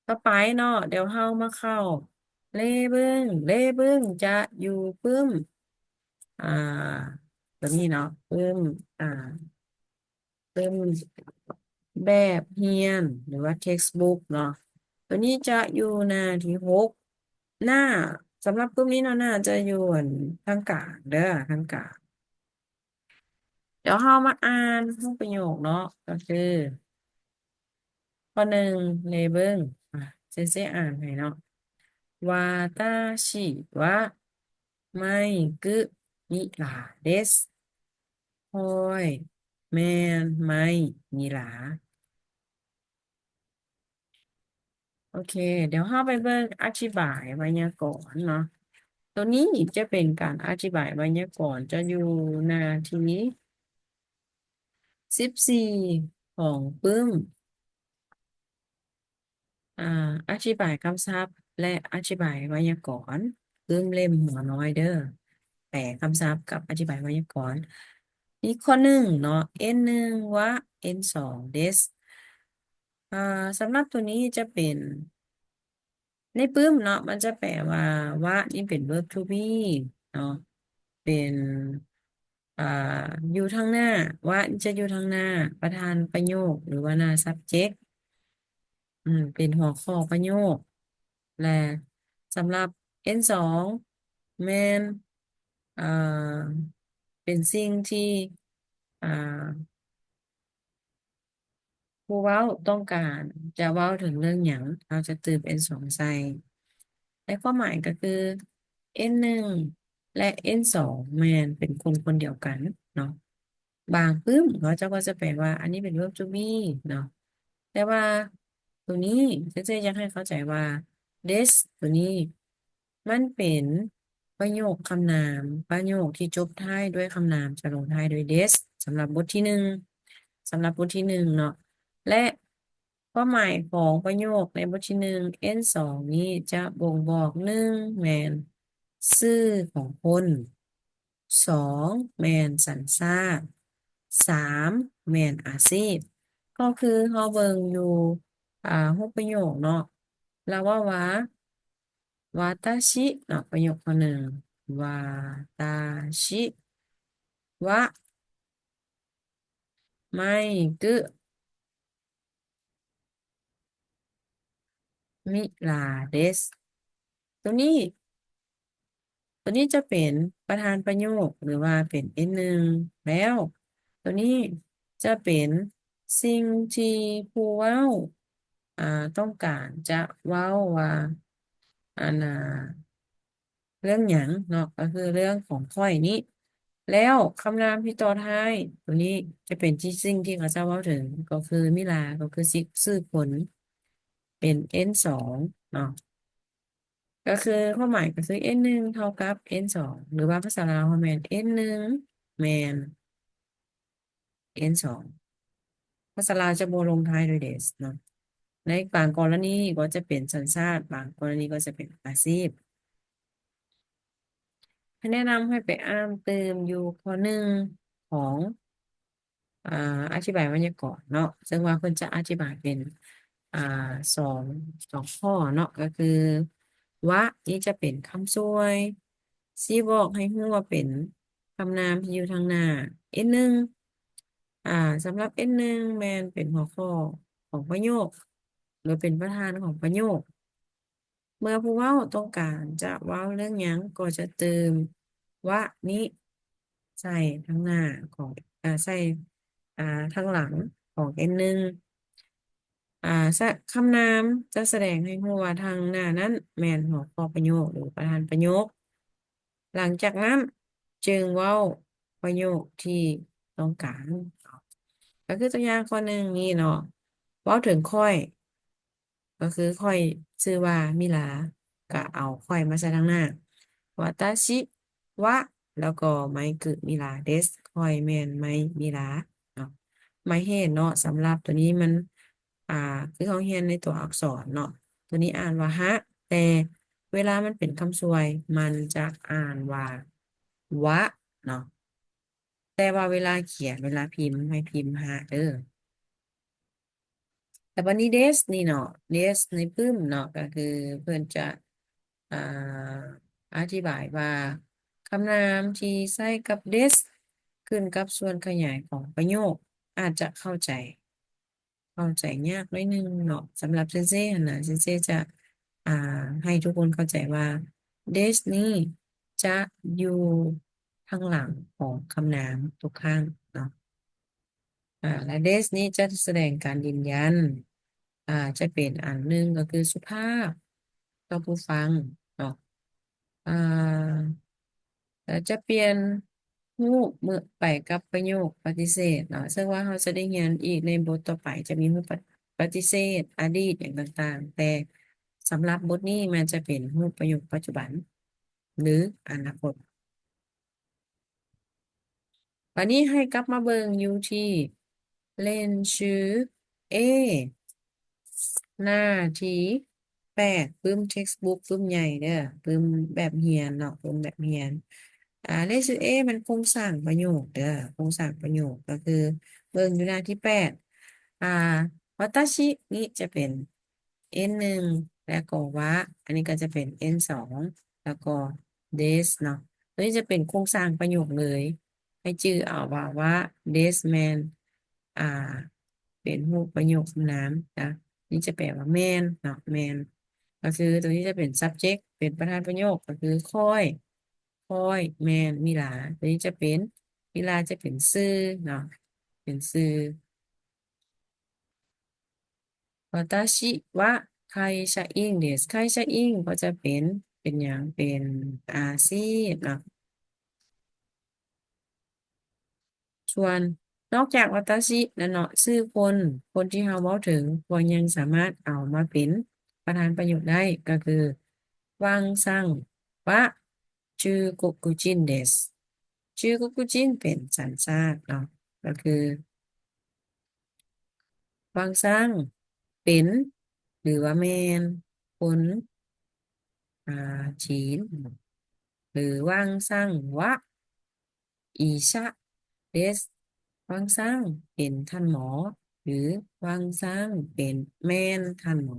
ต่อไปเนาะเดี๋ยวเฮามาเข้าเลเบิ้งจะอยู่ปึ้มอ่าตัวนี้เนาะอ่าปึ้มแบบเรียนหรือว่า textbook เนาะตัวนี้จะอยู่หน้าที่6หน้าสำหรับปึ้มนี้เนาะหน้าจะอยู่ทางกลางเด้อทางกลางเดี๋ยวเฮามาอ่านรูปประโยคเนาะก็คือข้อ 1เลเบิ้งเซอ่านให้เนาะ 私はマイクミラです。はい。แมนไม่มีหลาโอเคเดี๋ยวเราไปเบิ่งอธิบายไวยากรณ์เนาะตัวนี้จะเป็นการอธิบายไวยากรณ์จะอยู่หน้าที่14ของปึ้มอ่าอธิบายคำศัพท์และอธิบายไวยากรณ์ปึ้มเล่มหัวน้อยเด้อแปลคำศัพท์กับอธิบายไวยากรณ์ นี่ข้อ 1เนาะ N1วะ N2เดสอ่าสำหรับตัวนี้จะเป็นในปึ้มเนาะมันจะแปลว่าวะนี่เป็น verb to be เนาะเป็นอ่าอยู่ทางหน้าวะนี่จะอยู่ทางหน้าประธานประโยคหรือว่าหน้า subject เป็นหัวข้อประโยคและสำหรับ N2แมนอ่าเป็นสิ่งที่อ่า ผู้เว้าต้องการจะเว้าถึงเรื่องหยังเราจะเติม N2ใส่ในความหมายก็คือ N1 และ N2แมนเป็นคนคนเดียวกันเนาะบางปึ้มเขาจะก็จะแปลว่าอันนี้เป็น verb to be เนาะแต่ว่าตัวนี้เจ๊อยากให้เข้าใจว่า this ตัวนี้มันเป็นประโยคคำนามประโยคที่จบท้ายด้วยคำนามจะลงท้ายด้วย this สำหรับบทที่หนึ่งสำหรับบทที่หนึ่งเนาะ และความหมายของประโยคในบทที่1 N2นี้จะบ่งบอก1แมนชื่อของคน2แมนสัญชาติ3แมนอาชีพก็คือเราเบิ่งอยู่หกประโยคเนาะแล้ววาตาชิเนาะประโยคข้อ 1วาตาชิวะไม่กึมิลาเดสตัวนี้จะเป็นประธานประโยคหรือว่าเป็น N1แล้วตัวนี้จะเป็นสิ่งที่ผู้เว้าอ่าต้องการจะเว้าว่าอันเรื่องหยังเนาะก็คือเรื่องของข้อยนี้แล้วคำนามที่ต่อท้ายตัวนี้จะเป็นที่สิ่งที่เขาจะเว้าถึงก็คือมิลาก็คือชื่อผลเป็น N2เนาะ ก็คือความหมายก็คือ n1เท่ากับ n2หรือว่าภาษาลาวเขาแมน n1แมน n2ภาษาลาวจะโบลงท้ายด้วยเดสเนาะในบางกรณีก็จะเป็นสัญชาติบางกรณีก็จะเป็นอาชีพให้แนะนำให้ไปอ่านเติมอยู่ข้อ 1ของอ่าอธิบายไวยากรณ์เนาะซึ่งว่าเพิ่นจะอธิบายเป็นอ่าสองข้อเนาะก็คือวะนี่จะเป็นคำช่วยซีบอกให้รู้ว่าเป็นคำนามที่อยู่ทางหน้า N1อ่าสำหรับ N1แมนเป็นหัวข้อของประโยคหรือเป็นประธานของประโยค เมื่อผู้เว้าต้องการจะเว้าเรื่องหยังก็จะเติมวะนี้ใส่ทั้งหน้าของใส่อ่าทั้งหลังของ N1อ่าคำนามจะแสดงให้รู้ว่าทางหน้านั้นแม่นหัวข้อประโยคหรือประธานประโยคหลังจากนั้นจึงเว้าประโยคที่ต้องการก็คือตัวอย่างข้อ 1นี่เนาะเว้าถึงค่อย ก็คือค่อยชื่อว่ามิลาก็เอาค่อยมาใส่ทางหน้าวาตาชิวะแล้วก็ไมกุมิลาเดสค่อยแมนไมมิลาเนาะไม่เห็นเนาะสำหรับตัวนี้มันอ่าคือเขาเรียนในตัวอักษรเนาะตัวนี้อ่านว่าฮะแต่เวลามันเป็นคำสวยมันจะอ่านว่าวะเนาะแต่ว่าเวลาเขียนเวลาพิมพ์ให้พิมพ์ฮะเด้อ แต่วันนี้เดสนี่เนาะเดสในปึ้มเนาะก็คือเพื่อนจะอ่าอธิบายว่าคำนามที่ใช้กับเดสขึ้นกับส่วนขยายของประโยคอาจจะเข้าใจยากหน่อยนึงเนาะสำหรับเซนเซ่นะเซนเซ่จะอ่าให้ทุกคนเข้าใจว่าเดสนี่จะอยู่ข้างหลังของคำนามทุกครั้งเนาะ และเดสนี้จะแสดงการยืนยันจะเป็นอันหนึ่งก็คือสุภาพต่อผู้ฟังเนาะอ่าแล้วจะเปลี่ยนรูปเมื่อไปกับประโยคปฏิเสธเนาะซึ่งว่าเราจะได้เรียนอีกในบทต่อไปจะมีรูปปฏิเสธอดีตอย่างต่างๆแต่สำหรับบทนี้มันจะเป็นรูปประโยคปัจจุบันหรืออนาคตวันนี้ให้กลับมาเบิ่งอยู่ที่เล่นชื่อเอ หน้าที่8ปึ้ม textbook ปึ้มใหญ่เด้อปึ้มแบบเฮียนเนาะปึ้มแบบเฮียนเลขเอมันโครงสร้างประโยคเด้อโครงสร้างประโยคก็คือเบิ่งอยู่หน้าที่8อ่าวัตชินี่จะเป็น n 1แล้วก็วะอันนี้ก็จะเป็น n 2แล้วก็ this เนาะตัวนี้จะเป็นโครงสร้างประโยคเลยให้ชื่อเอาว่า this man อ่าเป็นรูปประโยคคำนามนะ นี่จะแปลว่าแมนเนาะแมนก็คือตัวนี้จะเป็น subject เป็นประธานประโยคก็คือคอยแมนมิลาตัวนี้จะเป็นมิลาจะเป็นซื่อเนาะเป็นซื่อวาตาชิวะไคชาอิงเดสไคชาอิงก็จะเป็นอย่างเป็นอาชีพเนาะ ส่วนนอกจากวัตชิและเนาะชื่อคนที่เราเว้าถึงก็ยังสามารถเอามาเป็นประธานประโยคได้ก็คือวังซังวะชื่อกุกุจินเดสชื่อกุกุจินเป็นสัญชาติเนาะก็คือวังซังเป็นหรือว่าแมนคนอ่าจีนหรือวังซังวะอีชะเดส วังซังเป็นท่านหมอหรือวังซังเป็นแม่นท่านหมอ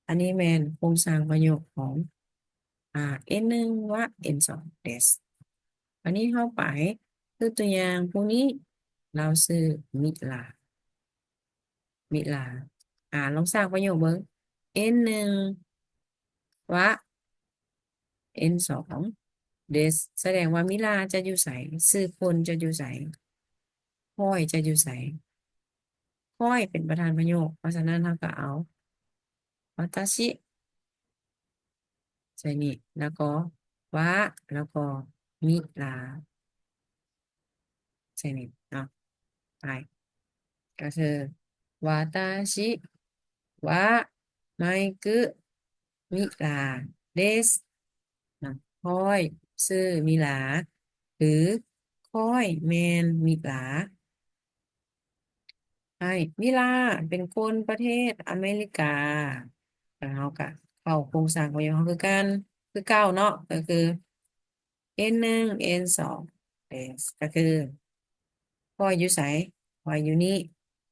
อันนี้แมนโครงสร้างประโยคของn หนึ่งว่า n สองเดสอันนี้เข้าไปคือตัวอย่างพวกนี้เราซื้อมิลาลองสร้างประโยคเบิ้ง n หนึ่งว่า n สองเดสแสดงว่ามิลาจะอยู่ใสซื้อคนจะอยู่ใสพ้อยจะอยู่ใสพ้อยเป็นประธานประโยคเพราะฉะนั้นเราก็เอา วัตชิใช่นี่แล้วก็วะแล้วก็มิลาใช่นี่เนาะไปก็คือวาตาชิวะไมกุมิลาเดสนะคอยซื่อมิลาหรือคอยแมนมิลาไอ้มิลาเป็นคนประเทศอเมริกาแล้วเราก็เข้าโครงสร้างประโยคคือกันคือเก้าเนาะก็คือ n หนึ่ง n สอง s ก็คือพ่ออยู่ไสพ่ออยู่นี่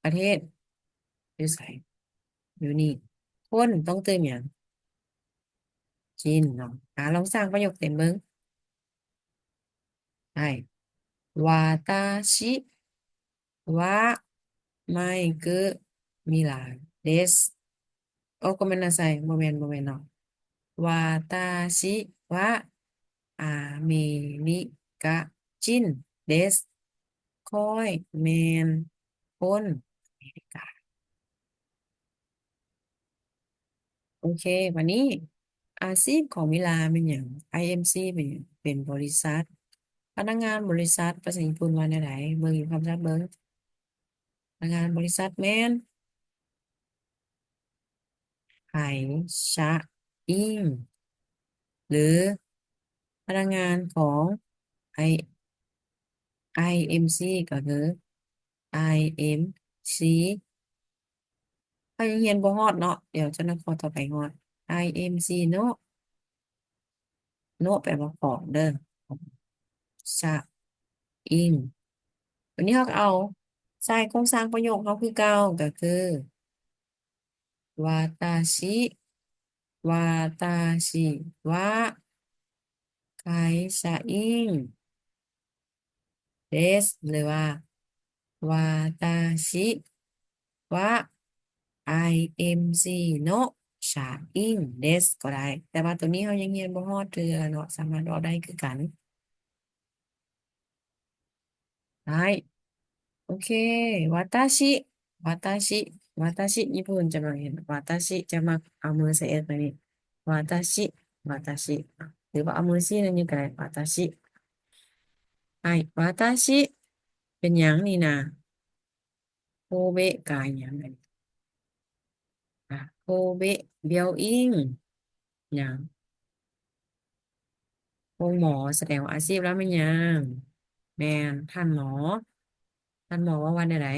ประเทศอยู่ไสอยู่นี่คนต้องเติมอย่างจีนเนาะลองสร้างประโยคเต็มเบิ้งใช่วาตาชิวะไมกุมิลาเดสโอ้ก็ไม่น่าใส่โมเมนต์เนาะวาตาชิวะอเมริกาจินเดสคอยแมนคนอเมริกา โอเควันนี้อาชีพของมิลาเป็นอย่าง IMC เป็นหยังเป็นบริษัทพนักงานบริษัทภาษาญี่ปุ่นว่าไหนเบิ่งอยู่คำศัพท์เบิ่งพนักงานบริษัทแมนไยชะอิงหรือพนักงานของ I IMC ก็คือ IMC เขายังเรียนบ่ฮอดเนาะเดี๋ยวจะนักขอต่อไปฮอด IMC เนาะโนะแปลว่าของเด้อชะอิง วันนี้เขาก็เอาใส่โครงสร้างประโยคเขาคือเก่าก็คือ วาตาชิวาตาชิวะไคชาอิงเดสหรือว่าวาตาชิวะ IMC โนชาอิงเดสก็ได้แต่ว่าตัวนี้เขายังเรียนบ่ฮอดเรือเนาะสามารถรอได้คือกันได้โอเควาตาชิวาตาชิวาตาชิญี่ปุ่นจะมาเห็นวาตาชิจะมาเอามือใส่เอสไปนี่วาตาชิวาตาชิหรือว่าเอามือซี่นั่นยังไงวาตาชิไอ้วาตาชิเป็นหยังนี่นะโคเบะกายหยังไงโคเบะเบียวอิงหยังโรงหมอแสดงว่าอาชีพแล้วไม่ยังแมนท่านหมอท่านหมอว่าวันไหน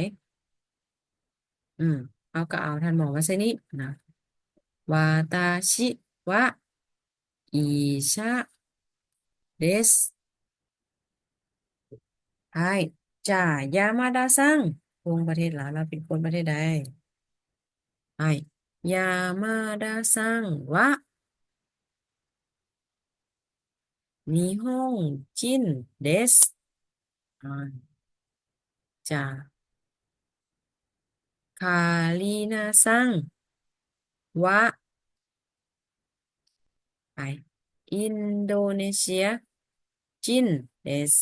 อืมเอาก็เอาท่านหมอมาใส่นี่นะวาตาชิวะอิชะเดสไอจ่ายามาดาซังวงประเทศลาวเราเป็นคนประเทศใดไอยามาดาซังวะนิฮงจินเดสอ่าจ่าคาลีนาซังวะไออินโดนีเซียจินเดส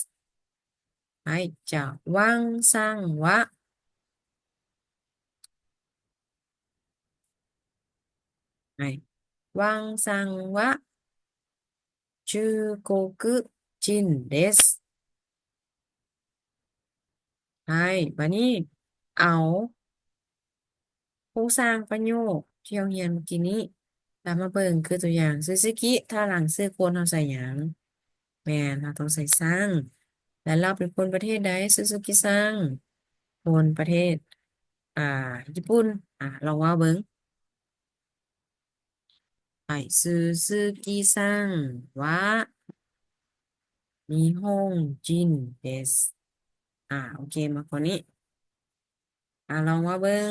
ไอจ่าวังซังวะไอวังซังวะจูโกกุจินเดสไอบันนี้เอาโครงสร้างประโยคที่เราเรียนเมื่อกี้นี้ตามมาเบิ่งคือตัวอย่างซูซูกิถ้าหลังซื้อโคนเราใส่หยังแม่นเราต้องใส่ซังแล้วเราเป็นคนประเทศใดซูซูกิซังคนประเทศอ่าญี่ปุ่นลองว่าเบิ่งไอซูซูกิซังวะนิฮงจินเดสโอเคมาคนนี้ลองว่าเบิ่ง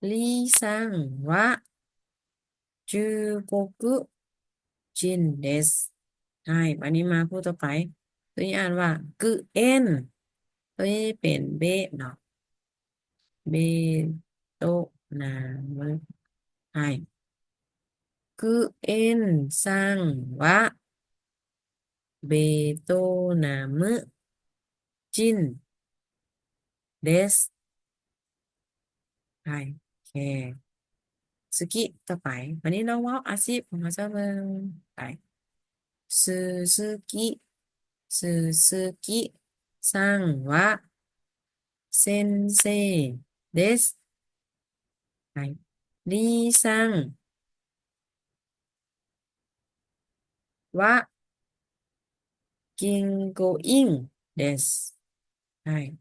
ลิซังวะจูโกกุจินเดสใช่วันนี้มาพูดต่อไปตัวนี้อ่านว่ากุเอ็นตัวนี้เป็นเบเนาะเบโตนามใช่กุเอ็นซังวะเบโตนามจินเดสใช่โอเคสกิต่อไปวันนี้น้องว่าอาชีพของเราจะเป็นไปซูซูกิซูซูกิซังวะเซนเซเดสใช่リさんは銀行員です。はい。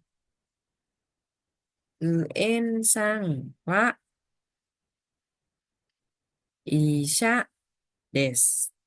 ウエンさんは医者です。